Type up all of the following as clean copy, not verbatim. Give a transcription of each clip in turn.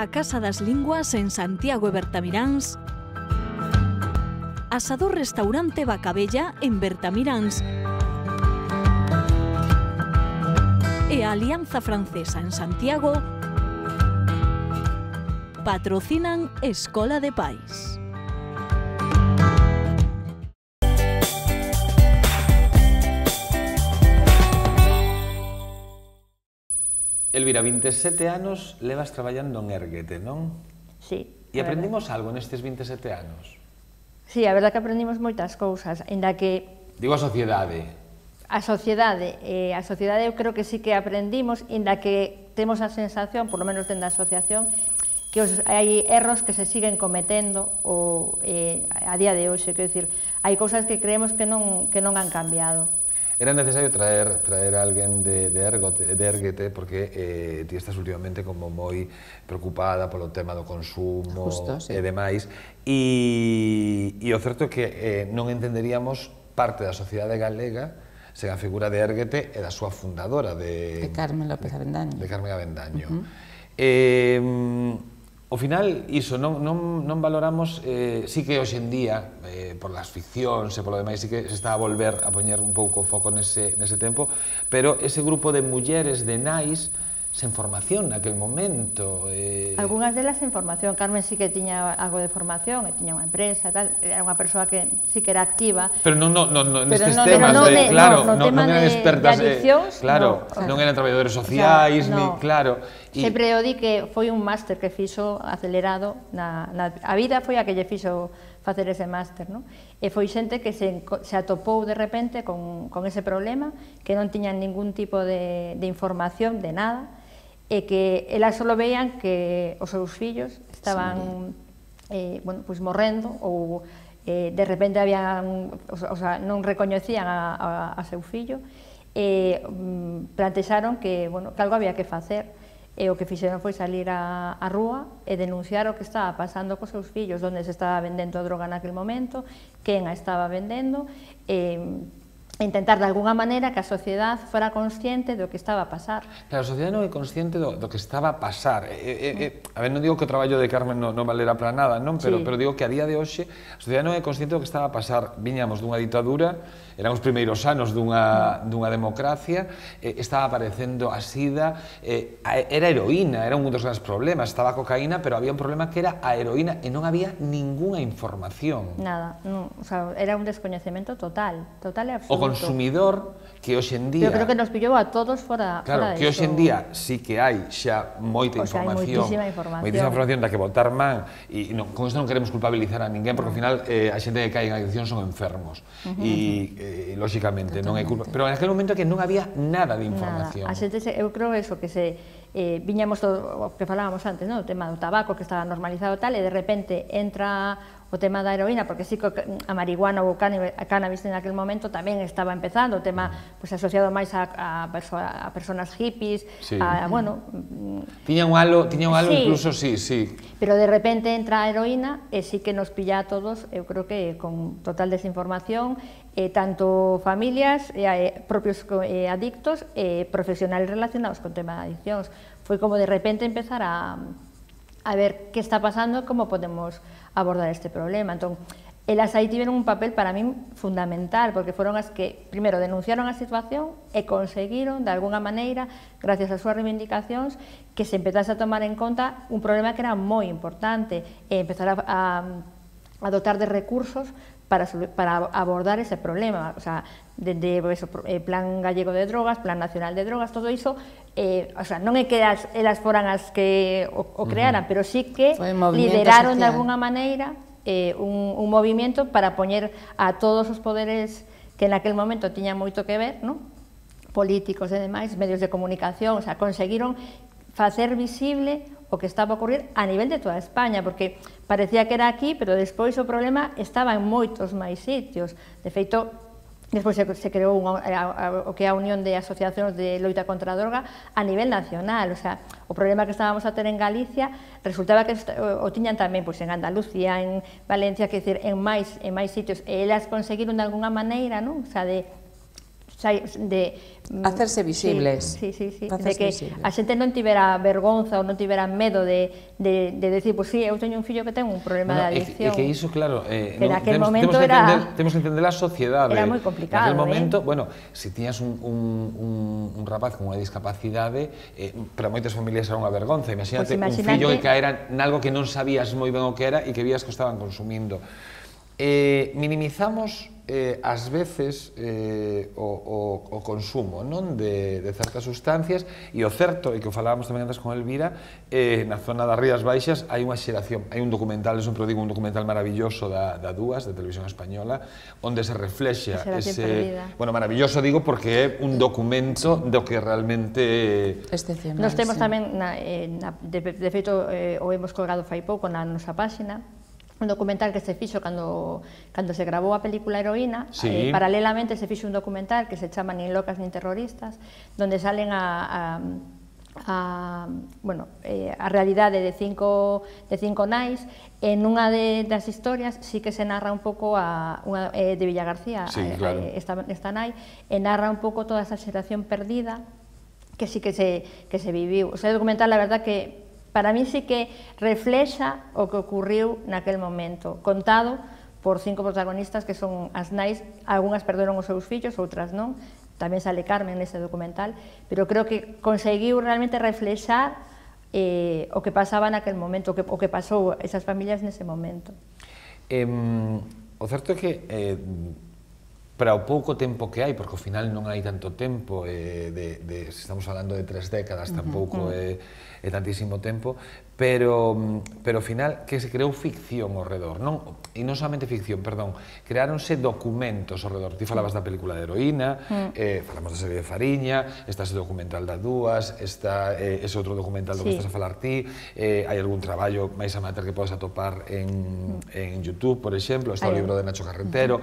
na Casa das Linguas en Santiago e Bertamiráns, Asador Restaurante Bacabella en Bertamiráns e a Alianza Francesa en Santiago patrocinan Escola de Pais. Elvira, 27 anos levas traballando en Érguete, non? Sí. E aprendimos algo nestes 27 anos? Sí, a verdad que aprendimos moitas cousas, ainda que... Digo a sociedade. A sociedade eu creo que sí que aprendimos, ainda que temos a sensación, por lo menos dentro da asociación, que hai erros que se siguen cometendo a día de hoxe, quero dicir, hai cousas que creemos que non han cambiado. Era necesario traer a alguén de Érguete porque ti estás últimamente como moi preocupada polo tema do consumo e demais, e o certo é que non entenderíamos parte da sociedade galega sen a figura de Érguete e da súa fundadora, de Carmen López Avendaño. De Carmen Avendaño. Ao final, iso, non valoramos, sí que hoxe en día, por las ficcións e polo demais, sí que se está a volver a poñer un pouco o foco nese tempo, pero ese grupo de mulleres, de nais, sen formación naquel momento. Algúnas delas sen formación. Carmen sí que tiña algo de formación, tiña unha empresa, tal, era unha persoa que sí que era activa. Pero non nestes temas, claro, non eran expertas, claro, non eran traballadores sociais, claro. Sempre o di que foi un máster que fixo acelerado, a vida foi a que lle fixo facer ese máster, non? E foi xente que se atopou de repente con ese problema, que non tiñan ningún tipo de información, de nada, e que elas só veían que os seus fillos estaban morrendo ou de repente non recoñecían a seu fillo e plantexaron que algo había que facer. E o que fixeron foi salir á rúa e denunciar o que estaba pasando cos seus fillos, onde se estaba vendendo a droga naquele momento, quen a estaba vendendo, e intentar de alguna maneira que a sociedade fora consciente do que estaba a pasar. Claro, a sociedade non é consciente do que estaba a pasar. A ver, non digo que o traballo de Carmen non valera para nada, non? Pero digo que a día de hoxe a sociedade non é consciente do que estaba a pasar. Viñamos dunha ditadura, eran os primeiros anos dunha democracia, estaba aparecendo a sida, era heroína, era un dos grandes problemas, estaba a cocaína, pero había un problema que era a heroína e non había ninguna información. Nada, era un descoñecemento total e absoluto. O consumidor que hoxe en día... Eu creo que nos pillou a todos fora de iso. Claro, que hoxe en día sí que hai xa moita información, moitísima información da que botar man, e con isto non queremos culpabilizar a ninguén, porque ao final a xente que cae en adicción son enfermos, e lóxicamente non é culpa, pero en aquel momento que non había nada de información. A xente, eu creo eso, que se viñamos o que falábamos antes, o tema do tabaco que estaba normalizado tal, e de repente entra o tema da heroína, porque sí que a marihuana ou a cannabis en aquel momento tamén estaba empezando, o tema asociado máis a personas hippies, tiña un halo incluso, sí. Pero de repente entra a heroína e sí que nos pilla a todos, eu creo que con total desinformación, tanto familias, propios adictos e profesionales relacionados con tema de adiccións. Foi como de repente empezar a ver que está pasando e como podemos abordar este problema. Entón, elas aí tiveron un papel para min fundamental, porque foron as que, primeiro, denunciaron a situación e conseguiron, de alguna maneira, gracias ás súas reivindicacións, que se empezase a tomar en conta un problema que era moi importante, e empezar a dotar de recursos para abordar ese problema, dende Plan Gallego de Drogas, Plan Nacional de Drogas, todo iso, non é que elas foran as que o crearan, pero sí que lideraron de alguna maneira un movimento para poñer a todos os poderes que naquel momento tiñan moito que ver, políticos e demais, medios de comunicación, conseguiron facer visible o que estaba a ocurrir a nivel de toda España, porque parecía que era aquí, pero despois o problema estaba en moitos máis sitios. De feito, despois se creou o que é a Unión de Asociacións de Loita contra a Droga a nivel nacional. O problema que estábamos a ter en Galicia resultaba que o tiñan tamén en Andalucía, en Valencia, que decir, en máis sitios, e elas conseguiron de alguna maneira, de hacerse visibles. Sí, de que a xente non tivera vergonza ou non tivera medo de decir, pois sí, eu teño un fillo que ten un problema de adicción. É que iso, claro, que naquel momento temos que entender a sociedade. Era moi complicado, naquel momento, bueno, se tiñas un rapaz con unha discapacidade, para moitas familias era unha vergonza. Imagínate un fillo que caera nalgo que non sabías moi ben o que era e que vías que estaban consumindo. Minimizamos ás veces o consumo de certas sustancias, e o certo, e que o falábamos tamén antes con Elvira, na zona das Rías Baixas hai unha xeración, hai un documental, sempre digo, un documental maravilloso da DUAS, de Televisión Española, onde se reflexa ese... Bueno, maravilloso digo porque é un documento do que realmente... Excepcional. Nos temos tamén, de feito, o hemos colgado fai pouco na nosa páxina, un documental que se fixo cando se grabou a película Heroína. Paralelamente se fixo un documental que se chama Nin locas nin terroristas, donde salen a realidade de cinco nais. En unha das historias sí que se narra un pouco de Villagarcía, esta nai, e narra un pouco toda esa xeración perdida que sí que se viviu. O sea, o documental, a verdad que para mí sí que reflexa o que ocurriu naquel momento, contado por 5 protagonistas que son as nais, algunhas perderon os seus fillos, outras non, tamén sale Carmen nese documental, pero creo que conseguiu realmente reflexar o que pasaba naquel momento, o que pasou esas familias nese momento. O certo é que para o pouco tempo que hai, porque ao final non hai tanto tempo, se estamos falando de 3 décadas, tampouco é tantísimo tempo, pero ao final que se creou ficción ao redor, e non somente ficción, perdón, creáronse documentos ao redor. Ti falabas da película de Heroína, falamos da serie de Fariña, está ese documental da DUAS, está ese outro documental do que estás a falar ti, hai algún traballo máis amateur que podes atopar en YouTube, por exemplo, está o libro de Nacho Carretero.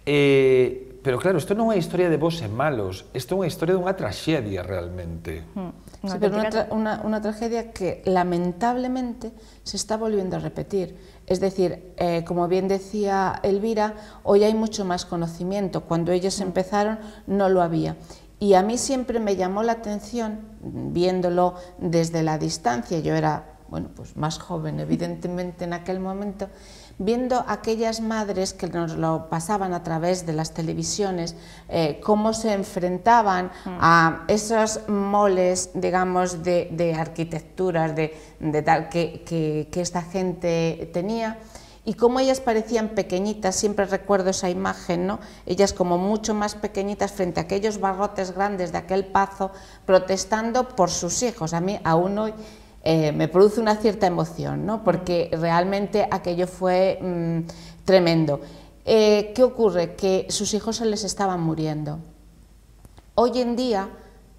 Pero claro, isto non é unha historia de bos e malos, isto é unha historia dunha traxedia realmente. Sí, pero unha tragedia que lamentablemente se está volviendo a repetir. Es decir, como bien decía Elvira, hoy hay mucho más conocimiento. Cuando ellos empezaron no lo había. Y a mí siempre me llamó la atención, viéndolo desde la distancia, yo era pues más joven evidentemente en aquel momento, viendo aquellas madres que nos lo pasaban a través de las televisiones, cómo se enfrentaban a esos moles, digamos, de arquitecturas de tal que esta gente tenía, y cómo ellas parecían pequeñitas. Siempre recuerdo esa imagen, ¿no? Ellas como mucho más pequeñitas frente a aquellos barrotes grandes de aquel pazo, protestando por sus hijos. A mí aún hoy me produce una cierta emoción, ¿no? Porque realmente aquello fue tremendo. ¿Qué ocurre? Que sus hijos se les estaban muriendo. Hoy en día,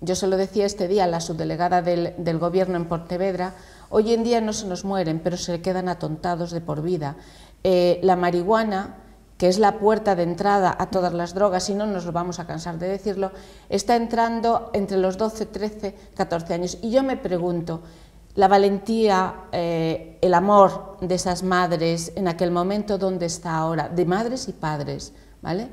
yo se lo decía este día a la subdelegada del gobierno en Pontevedra, hoy en día no se nos mueren, pero se quedan atontados de por vida. La marihuana, que es la puerta de entrada a todas las drogas, y no nos lo vamos a cansar de decirlo, está entrando entre los 12, 13, 14 años. Y yo me pregunto, la valentía, el amor de esas madres en aquel momento, ¿dónde está ahora? De madres y padres, ¿vale?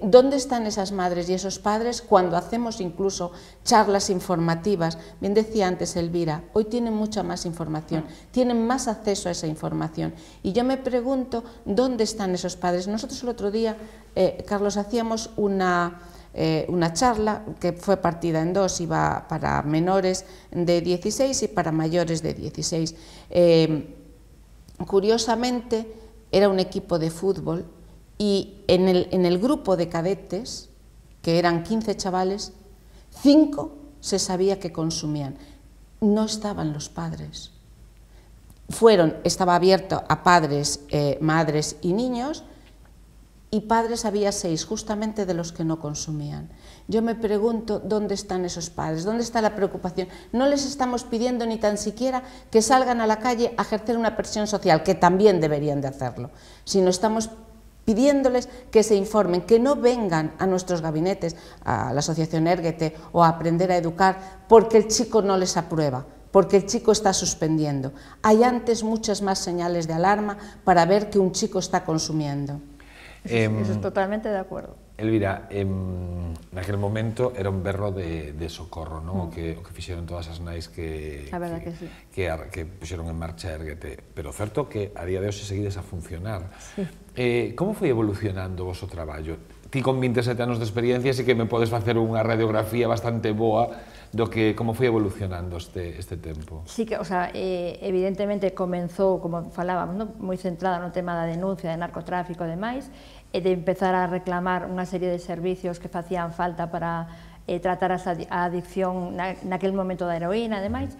¿Dónde están esas madres y esos padres cuando hacemos incluso charlas informativas? Bien decía antes Elvira, hoy tienen mucha más información, tienen más acceso a esa información. Y yo me pregunto, ¿dónde están esos padres? Nosotros el otro día, Carlos, hacíamos una charla que fue partida en dos, iba para menores de 16 y para mayores de 16. Curiosamente, era un equipo de fútbol y en el grupo de cadetes, que eran 15 chavales, 5 se sabía que consumían. No estaban los padres. Estaba abierto a padres, madres y niños, y padres había 6, justamente de los que no consumían. Yo me pregunto dónde están esos padres, dónde está la preocupación. No les estamos pidiendo ni tan siquiera que salgan a la calle a ejercer una presión social, que también deberían de hacerlo, sino estamos pidiéndoles que se informen, que no vengan a nuestros gabinetes, a la Asociación Érguete o a Aprender a Educar, porque el chico no les aprueba, porque el chico está suspendiendo. Hay antes muchas más señales de alarma para ver que un chico está consumiendo. Eso es totalmente de acuerdo. Elvira, naquele momento era un berro de socorro, non? O que fixeron todas as nais que puxeron en marcha Érguete. Pero certo que a día de hoxe seguides a funcionar. Como foi evolucionando o vosso traballo? Ti con 27 anos de experiencia sí que me podes facer unha radiografía bastante boa do que como foi evolucionando este tempo. Sí que, o sea, evidentemente comenzou, como falábamos, moi centrada no tema da denuncia de narcotráfico e demais, e de empezar a reclamar unha serie de servicios que facían falta para tratar a adicción naquele momento da heroína e demais.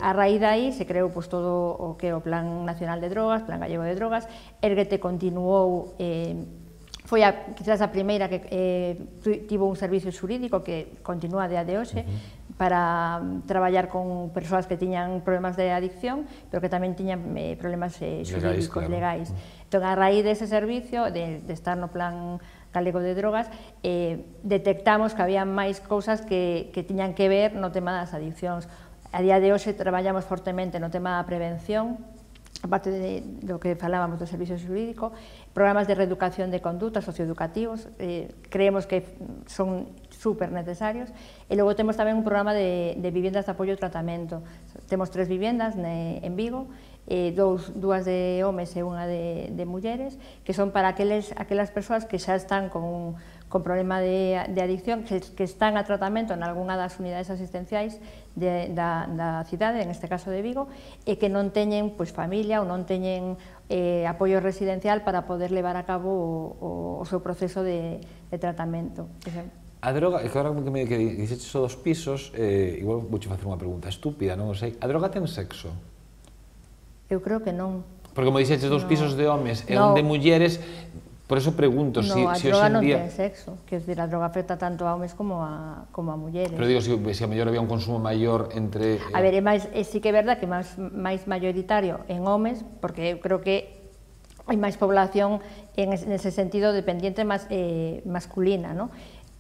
A raíz de aí se creou todo o que é o Plan Nacional de Drogas, Plan Gallego de Drogas. Érguete continuou, foi quizás a primeira que tivo un servicio xurídico que continúa a día de hoxe para traballar con persoas que tiñan problemas de adicción, pero que tamén tiñan problemas xurídicos, legais. Entón, a raíz dese servicio, de estar no Plan Galego de Drogas, detectamos que había máis cousas que tiñan que ver no tema das adiccións. A día de hoxe traballamos fortemente no tema da prevención, aparte do que falábamos do servicio xurídico, programas de reeducación de condutas socioeducativos, creemos que son super necesarios, e logo temos tamén un programa de viviendas de apoio e tratamento. Temos 3 viviendas en Vigo, dúas de homes e unha de mulleres, que son para aquelas persoas que xa están con problema de adicción, que están a tratamento en algunha das unidades asistenciais da cidade, en este caso de Vigo, e que non teñen familia ou non teñen apoio residencial para poder levar a cabo o seu proceso de tratamento. A droga, que agora que dixeches o dos pisos, igual vouche facer unha pregunta estúpida, non o sei. A droga ten sexo? Eu creo que non. Porque como dixeches dos pisos de homes e un de mulleres, por eso pregunto se hoxe en día... No, a droga non ten sexo, quer dizer, a droga afecta tanto a homes como a mulleres. Pero digo, se a mellor había un consumo maior entre... A ver, sí que é verdad que é máis mayoritario en homes, porque eu creo que hai máis población en ese sentido dependiente masculina, ¿no?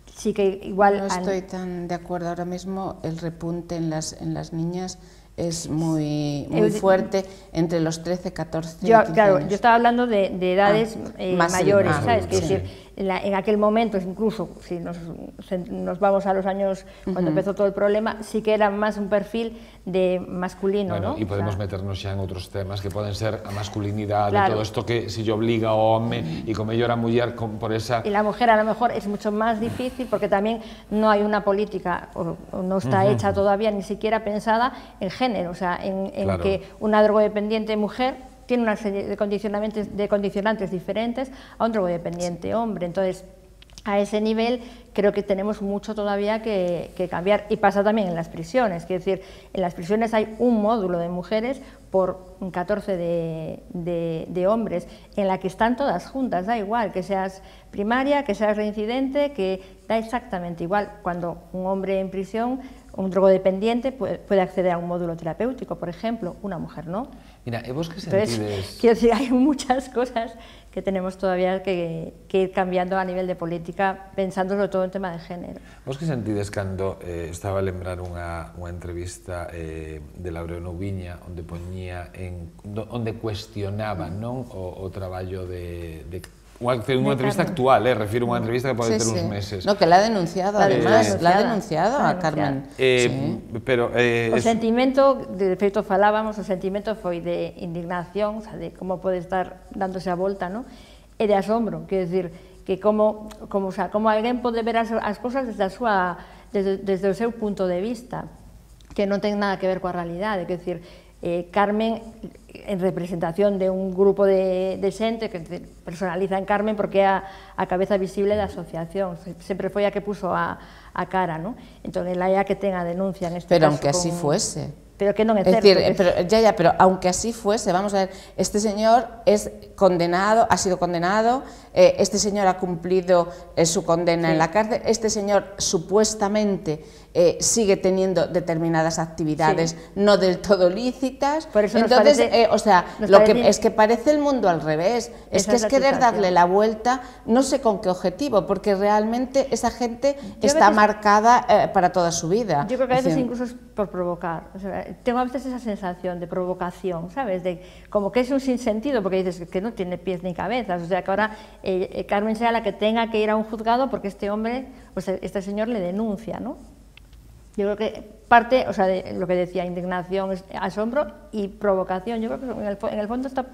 Sí que igual... No estoy tan de acuerdo ahora mismo, el repunte en las niñas es muy fuerte entre los 13, 14 y 15 claro, años. yo estaba hablando de edades mayores, ¿sabes? Sí. Es decir, en aquel momento, incluso si nos vamos a los años cuando empezó todo el problema, sí que era más un perfil de masculino, bueno, ¿no? E podemos meternos xa en outros temas que poden ser a masculinidade, claro. Todo isto que se lle obliga ao home e como mellor a muller por esa... Y la mujer a lo mejor es mucho más difícil porque también no hay una política, o no está hecha todavía ni siquiera pensada en género, o sea, en claro. Que una drogodependiente mujer tiene una serie de condicionantes diferentes a un drogodependiente hombre. Entonces, a ese nivel creo que tenemos mucho todavía que cambiar, y pasa también en las prisiones, es decir, en las prisiones hay un módulo de mujeres por 14 de hombres, en la que están todas juntas, da igual que seas primaria, que seas reincidente, que da exactamente igual. Cuando un hombre en prisión, un drogodependiente puede acceder a un módulo terapéutico, por ejemplo, una mujer no. Mira, e vos que sentides... Entonces, quiero decir, hay muchas cosas que tenemos todavía que ir cambiando a nivel de política, pensando sobre todo en tema de género. Vos que sentides cando estaba a lembrar unha entrevista de Laureano Viña onde poñía onde cuestionaba non o traballo de unha entrevista actual, refiro unha entrevista que pode ter uns meses. No, que la ha denunciado, además, la ha denunciado a Carmen. Pero... O sentimento, de feito falábamos, o sentimento foi de indignación, o sea, de como pode estar dándose a volta, ¿no? E de asombro, quero dicir, que como alguén pode ver as cousas desde o seu punto de vista, que non ten nada que ver coa realidade, quero dicir, Carmen, en representación de un grupo de xente que personaliza en Carmen porque é a cabeza visible da asociación, sempre foi a que puso a cara, ¿no? Entón, ela é a que ten a denuncia en este caso. Pero aunque así fuese. Pero que non é certo. Es decir, pero aunque así fuese, vamos a ver, este señor es condenado, ha sido condenado, este señor ha cumplido su condena en la cárcel, este señor supuestamente sigue teniendo determinadas actividades no del todo lícitas. Por eso entonces, es que parece el mundo al revés, es querer darle la vuelta, no sé con qué objetivo, porque realmente esa gente está marcada para toda su vida. Yo creo que a veces incluso es por provocar. O sea, tengo a veces esa sensación de provocación, ¿sabes? De, como que es un sinsentido, porque dices que no tiene pies ni cabezas. O sea, que ahora Carmen sea la que tenga que ir a un juzgado porque este hombre, o sea, este señor le denuncia, ¿no? Yo creo que parte, o sea, de lo que decía, indignación, asombro y provocación. Yo creo que en el fondo está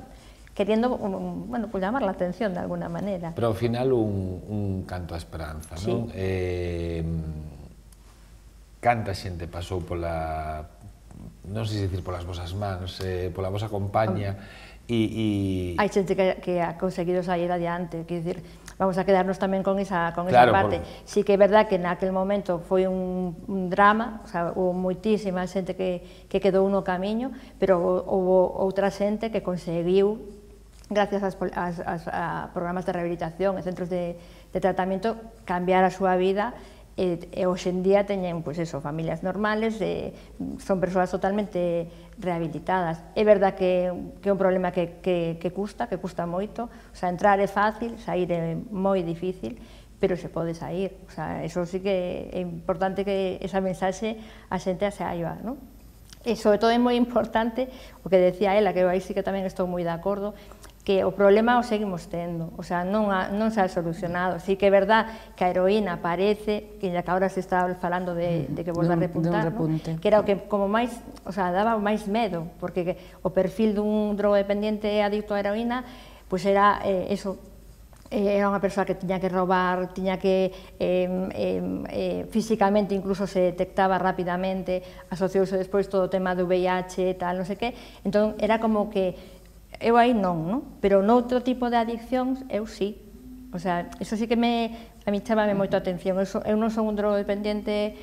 queriendo, bueno, pues llamar la atención de alguna manera. Pero ao final un canto a esperanza, sí. Non? Canta xente pasou pola, non sei se dicir polas vosas mans, pola vosa compañía, Hai xente que ha conseguido sair adiante, quer dizer, vamos a quedarnos tamén con esa claro, parte. Sí que é verdad que naquel momento foi un drama, o sea, houve moitísima xente que quedou no camiño, pero houve outra xente que conseguiu, gracias a programas de rehabilitación e centros de tratamento, cambiar a súa vida e hoxe en día teñen, pois eso, familias normales, son persoas totalmente rehabilitadas. É verdad que é un problema que custa moito, o sea, entrar é fácil, sair é moi difícil, pero se pode sair, o sea, eso sí que é importante que esa mensaxe a xente se saiba, non? E sobre todo é moi importante o que decía ela, que eu aí sí que tamén estou moi de acordo, que o problema o seguimos tendo, o sea, non se ha solucionado. Sí que é verdad que a heroína parece, que agora se está falando de que volve a repuntar, ¿no? Que era o que como máis, o sea, daba máis medo, porque o perfil dun drogodependiente adicto á heroína, pois era eso, era unha persoa que tiña que roubar, tiña que físicamente incluso se detectaba rapidamente, asociouse despois todo o tema do VIH e tal, non sei que, entón era como que eu aí non, pero noutro tipo de adiccións eu sí. O sea, eso sí que a mí chámame moito a atención. Eu non son un drogodependiente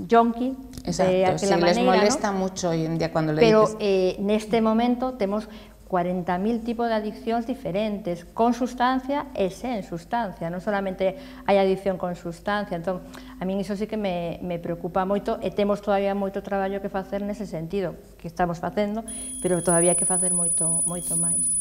yonki de aquela maneira, les molesta mucho hoy en día cuando le pero dices... neste momento temos 40.000 tipos de adiccións diferentes, con sustancia e sen sustancia, non solamente hai adicción con sustancia, entón, a min iso sí que me preocupa moito e temos todavía moito traballo que facer nese sentido, que estamos facendo, pero todavía hai que facer moito máis.